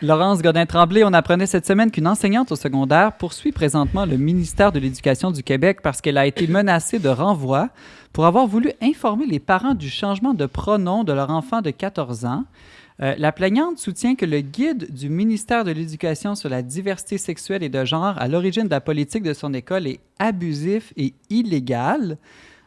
Laurence Godin-Tremblay, on apprenait cette semaine qu'une enseignante au secondaire poursuit présentement le ministère de l'Éducation du Québec parce qu'elle a été menacée de renvoi pour avoir voulu informer les parents du changement de pronom de leur enfant de 14 ans. La plaignante soutient que le guide du ministère de l'Éducation sur la diversité sexuelle et de genre à l'origine de la politique de son école est abusif et illégal.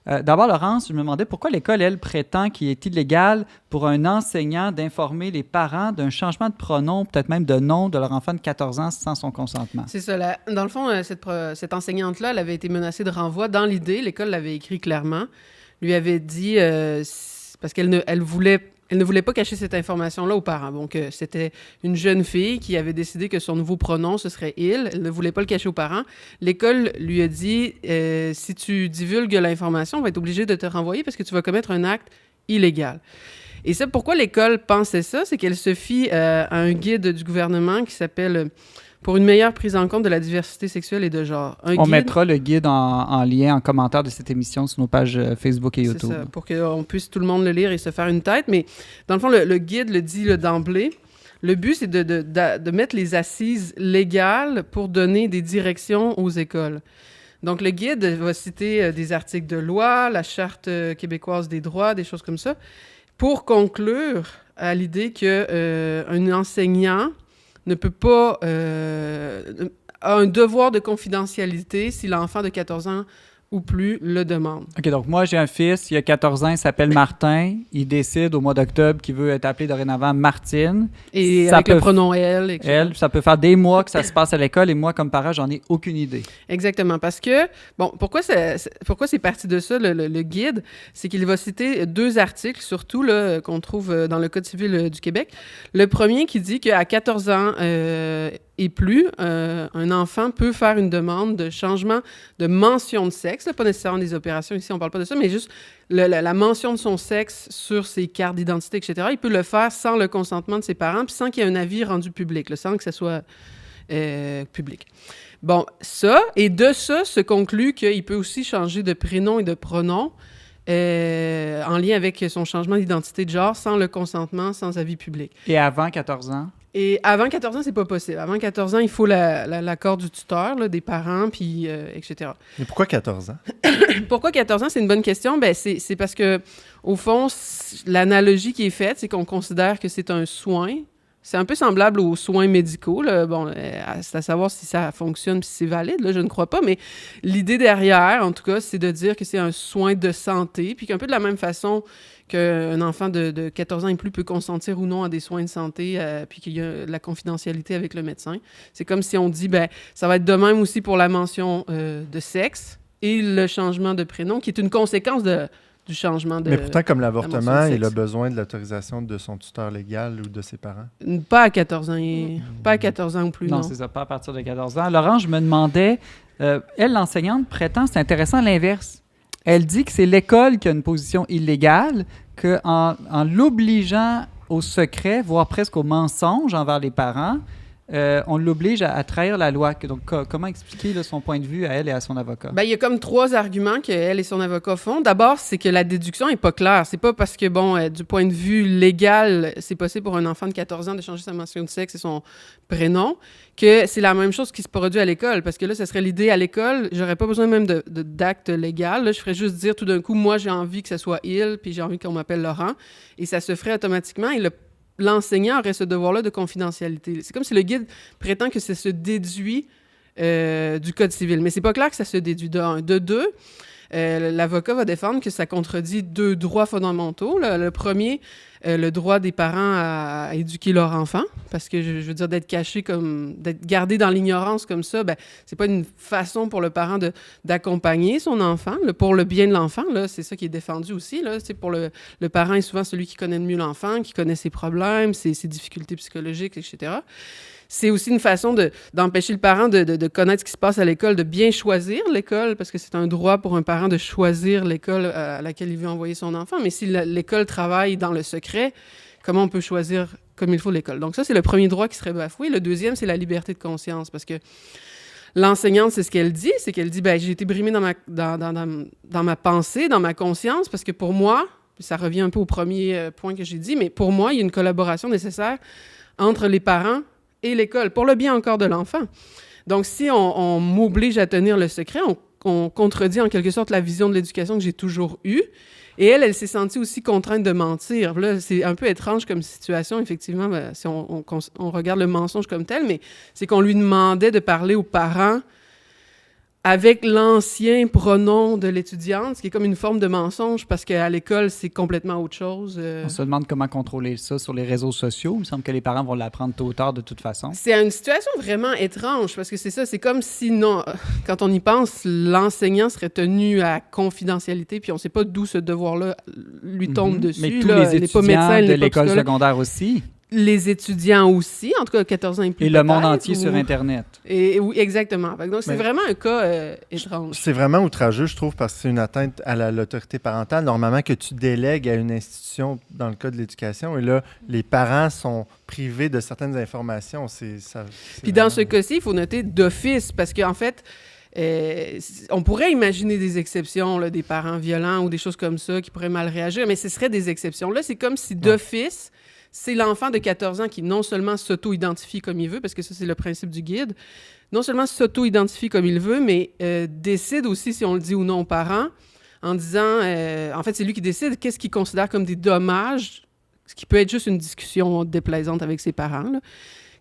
D'abord, Laurence, je me demandais pourquoi l'école, elle, prétend qu'il est illégal pour un enseignant d'informer les parents d'un changement de pronom, peut-être même de nom de leur enfant de 14 ans sans son consentement. C'est ça. Dans le fond, cette enseignante-là, elle avait été menacée de renvoi. Dans l'idée, l'école l'avait écrit clairement, lui avait dit, parce qu'elle ne voulait pas cacher cette information-là aux parents. Donc, c'était une jeune fille qui avait décidé que son nouveau pronom, ce serait « il ». Elle ne voulait pas le cacher aux parents. L'école lui a dit « Si tu divulgues l'information, on va être obligé de te renvoyer parce que tu vas commettre un acte illégal ». Et ça, pourquoi l'école pensait ça? C'est qu'elle se fie à un guide du gouvernement qui s'appelle « Pour une meilleure prise en compte de la diversité sexuelle et de genre ». On mettra le guide en lien, en commentaire de cette émission sur nos pages Facebook et YouTube. C'est ça, pour qu'on puisse tout le monde le lire et se faire une tête. Mais dans le fond, le guide le dit d'emblée. Le but, c'est de mettre les assises légales pour donner des directions aux écoles. Donc, le guide va citer des articles de loi, la Charte québécoise des droits, des choses comme ça, pour conclure à l'idée qu'un enseignant ne peut pas... a un devoir de confidentialité si l'enfant de 14 ans ou plus le demande. OK, donc moi, j'ai un fils, il a 14 ans, il s'appelle Martin. Il décide au mois d'octobre qu'il veut être appelé dorénavant Martine. Et ça avec le pronom « elle ». Elle, ça peut faire des mois que ça se passe à l'école et moi, comme parent, j'en ai aucune idée. Exactement, parce que, bon, pourquoi c'est parti de ça, le guide? C'est qu'il va citer 2 articles, surtout, là, qu'on trouve dans le Code civil du Québec. Le premier qui dit qu'à 14 ans... et plus, un enfant peut faire une demande de changement de mention de sexe, là, pas nécessairement des opérations, ici on parle pas de ça, mais juste la mention de son sexe sur ses cartes d'identité, etc. Il peut le faire sans le consentement de ses parents, puis sans qu'il y ait un avis rendu public, là, sans que ça soit public. Bon, ça, et de ça se conclut qu'il peut aussi changer de prénom et de pronom en lien avec son changement d'identité de genre, sans le consentement, sans avis public. Et avant 14 ans? Et avant 14 ans, c'est pas possible. Avant 14 ans, il faut l'accord du tuteur, là, des parents, puis etc. Mais pourquoi 14 ans? Pourquoi 14 ans? C'est une bonne question. Ben, c'est parce que, au fond, l'analogie qui est faite, c'est qu'on considère que c'est un soin. C'est un peu semblable aux soins médicaux, là. Bon, c'est à savoir si ça fonctionne, si c'est valide, là, je ne crois pas, mais l'idée derrière, en tout cas, c'est de dire que c'est un soin de santé, puis qu'un peu de la même façon qu'un enfant de 14 ans et plus peut consentir ou non à des soins de santé, puis qu'il y a la confidentialité avec le médecin. C'est comme si on dit, ben ça va être de même aussi pour la mention de sexe et le changement de prénom, qui est une conséquence du changement de... Mais pourtant, comme l'avortement, il a besoin de l'autorisation de son tuteur légal ou de ses parents. Pas à 14 ans, pas à 14 ans ou plus, non. Non, c'est ça, pas à partir de 14 ans. Laurent, je me demandais, elle, l'enseignante, prétend, c'est intéressant, l'inverse. Elle dit que c'est l'école qui a une position illégale, qu'en l'obligeant au secret, voire presque au mensonge envers les parents, on l'oblige à trahir la loi. Donc, comment expliquer là, son point de vue à elle et à son avocat? Bien, il y a comme 3 arguments qu'elle et son avocat font. D'abord, c'est que la déduction n'est pas claire. C'est pas parce que, bon, du point de vue légal, c'est possible pour un enfant de 14 ans de changer sa mention de sexe et son prénom, que c'est la même chose qui se produit à l'école. Parce que là, ce serait l'idée à l'école, j'aurais pas besoin même d'acte légal. Là, je ferais juste dire tout d'un coup, moi, j'ai envie que ce soit il, puis j'ai envie qu'on m'appelle Laurent. Et ça se ferait automatiquement. Et l'enseignant aurait ce devoir-là de confidentialité. C'est comme si le guide prétend que ça se déduit du Code civil. Mais c'est pas clair que ça se déduit de 1. De 2, l'avocat va défendre que ça contredit 2 droits fondamentaux. Là. Le premier, le droit des parents à éduquer leur enfant, parce que, je veux dire, d'être gardé dans l'ignorance comme ça, ben, c'est pas une façon pour le parent d'accompagner son enfant, pour le bien de l'enfant, là, c'est ça qui est défendu aussi, là, c'est pour le parent est souvent celui qui connaît le mieux l'enfant, qui connaît ses problèmes, ses difficultés psychologiques, etc. C'est aussi une façon d'empêcher le parent de connaître ce qui se passe à l'école, de bien choisir l'école, parce que c'est un droit pour un parent de choisir l'école à laquelle il veut envoyer son enfant. Mais si l'école travaille dans le secret, comment on peut choisir comme il faut l'école? Donc ça, c'est le premier droit qui serait bafoué. Le deuxième, c'est la liberté de conscience, parce que l'enseignante, c'est ce qu'elle dit, ben, j'ai été brimée dans ma pensée, dans ma conscience, parce que pour moi, ça revient un peu au premier point que j'ai dit, mais pour moi, il y a une collaboration nécessaire entre les parents et l'école, pour le bien encore de l'enfant. Donc, si on m'oblige à tenir le secret, on contredit en quelque sorte la vision de l'éducation que j'ai toujours eue. Et elle s'est sentie aussi contrainte de mentir. Là, c'est un peu étrange comme situation, effectivement, si on regarde le mensonge comme tel, mais c'est qu'on lui demandait de parler aux parents avec l'ancien pronom de l'étudiante, ce qui est comme une forme de mensonge, parce qu'à l'école, c'est complètement autre chose. On se demande comment contrôler ça sur les réseaux sociaux. Il me semble que les parents vont l'apprendre tôt ou tard de toute façon. C'est une situation vraiment étrange, parce que c'est ça, c'est comme si, non, quand on y pense, l'enseignant serait tenu à confidentialité, puis on ne sait pas d'où ce devoir-là lui tombe dessus. Mais tous les étudiants de l'école secondaire aussi. Les étudiants aussi, en tout cas 14 ans et plus. Et le monde entier sur Internet. Et oui, exactement. Donc, c'est vraiment un cas étrange. C'est vraiment outrageux, je trouve, parce que c'est une atteinte à l'autorité parentale. Normalement, que tu délègues à une institution dans le cas de l'éducation, et là, les parents sont privés de certaines informations. Puis dans ce cas-ci, il faut noter d'office, parce qu'en fait, on pourrait imaginer des exceptions, là, des parents violents ou des choses comme ça qui pourraient mal réagir, mais ce seraient des exceptions. Là, c'est comme si d'office... C'est l'enfant de 14 ans qui non seulement s'auto-identifie comme il veut, parce que ça, c'est le principe du guide, non seulement s'auto-identifie comme il veut, mais décide aussi si on le dit ou non aux parents, en disant, en fait, c'est lui qui décide qu'est-ce qu'il considère comme des dommages, ce qui peut être juste une discussion déplaisante avec ses parents, là.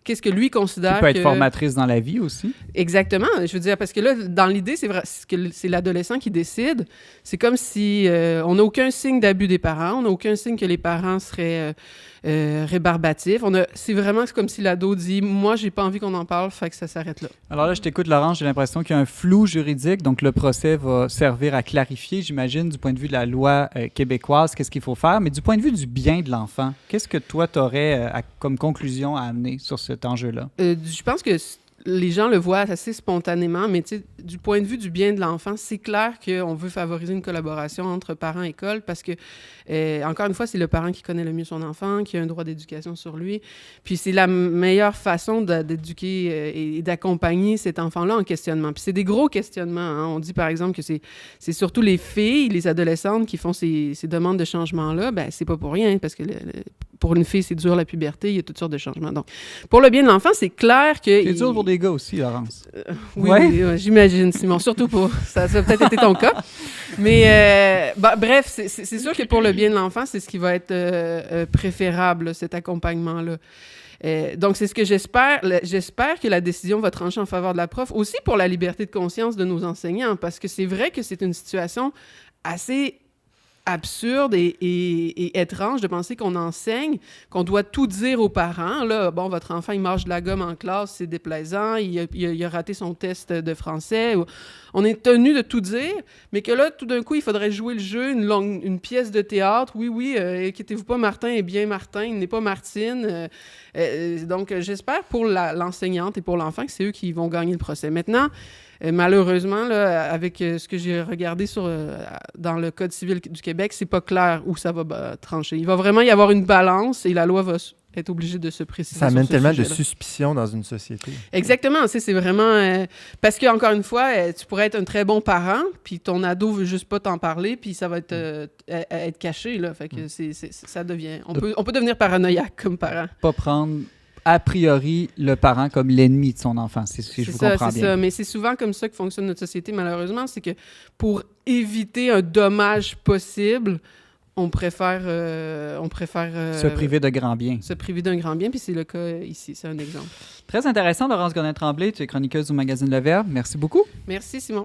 Qu'est-ce que lui considère qui peut être formatrice dans la vie aussi. Exactement. Je veux dire, parce que là, dans l'idée, c'est vrai, c'est l'adolescent qui décide. C'est comme si on n'a aucun signe d'abus des parents, on n'a aucun signe que les parents seraient rébarbatifs. C'est vraiment comme si l'ado dit « Moi, j'ai pas envie qu'on en parle, fait que ça s'arrête là. » Alors là, je t'écoute, Laurence, j'ai l'impression qu'il y a un flou juridique, donc le procès va servir à clarifier, j'imagine, du point de vue de la loi québécoise, qu'est-ce qu'il faut faire, mais du point de vue du bien de l'enfant, qu'est-ce que toi, tu aurais comme conclusion à amener sur cet enjeu-là? Je pense que les gens le voient assez spontanément, mais du point de vue du bien de l'enfant, c'est clair qu'on veut favoriser une collaboration entre parents et école parce que, encore une fois, c'est le parent qui connaît le mieux son enfant, qui a un droit d'éducation sur lui. Puis c'est la meilleure façon d'éduquer et d'accompagner cet enfant-là en questionnement. Puis c'est des gros questionnements. Hein. On dit, par exemple, que c'est surtout les filles, les adolescentes qui font ces demandes de changement-là. Ben c'est pas pour rien, parce que pour une fille, c'est dur la puberté, il y a toutes sortes de changements. Donc, pour le bien de l'enfant, c'est clair que... C'est dur pour des gars aussi, Laurence. Oui, j'imagine, Simon. Surtout pour... Ça a peut-être été ton cas. Mais bref, c'est sûr que pour le bien de l'enfant, c'est ce qui va être préférable, cet accompagnement-là. Donc, c'est ce que j'espère. J'espère que la décision va trancher en faveur de la prof, aussi pour la liberté de conscience de nos enseignants, parce que c'est vrai que c'est une situation assez absurde et étrange de penser qu'on enseigne, qu'on doit tout dire aux parents. Là, bon, votre enfant, il mange de la gomme en classe, c'est déplaisant, il a raté son test de français. On est tenu de tout dire, mais que là, tout d'un coup, il faudrait jouer le jeu, une pièce de théâtre. Oui, inquiétez-vous pas, Martin est bien Martin, il n'est pas Martine. Donc, j'espère pour l'enseignante et pour l'enfant que c'est eux qui vont gagner le procès. Maintenant, malheureusement, là, avec ce que j'ai regardé dans le Code civil du Québec, c'est pas clair où ça va trancher. Il va vraiment y avoir une balance et la loi va être obligée de se préciser. Ça amène tellement de suspicion dans une société. Exactement. C'est vraiment... parce qu'encore une fois, tu pourrais être un très bon parent, puis ton ado veut juste pas t'en parler, puis ça va être caché. Là. Fait que ça devient... On peut devenir paranoïaque comme parent. Pas prendre... a priori, le parent comme l'ennemi de son enfant, si je vous comprends bien. C'est ça, mais c'est souvent comme ça que fonctionne notre société, malheureusement. C'est que pour éviter un dommage possible, on préfère se priver de grand bien. Se priver d'un grand bien, puis c'est le cas ici, c'est un exemple. Très intéressant, Laurence Gonnet-Tremblay, tu es chroniqueuse au magazine Le Verbe. Merci beaucoup. Merci, Simon.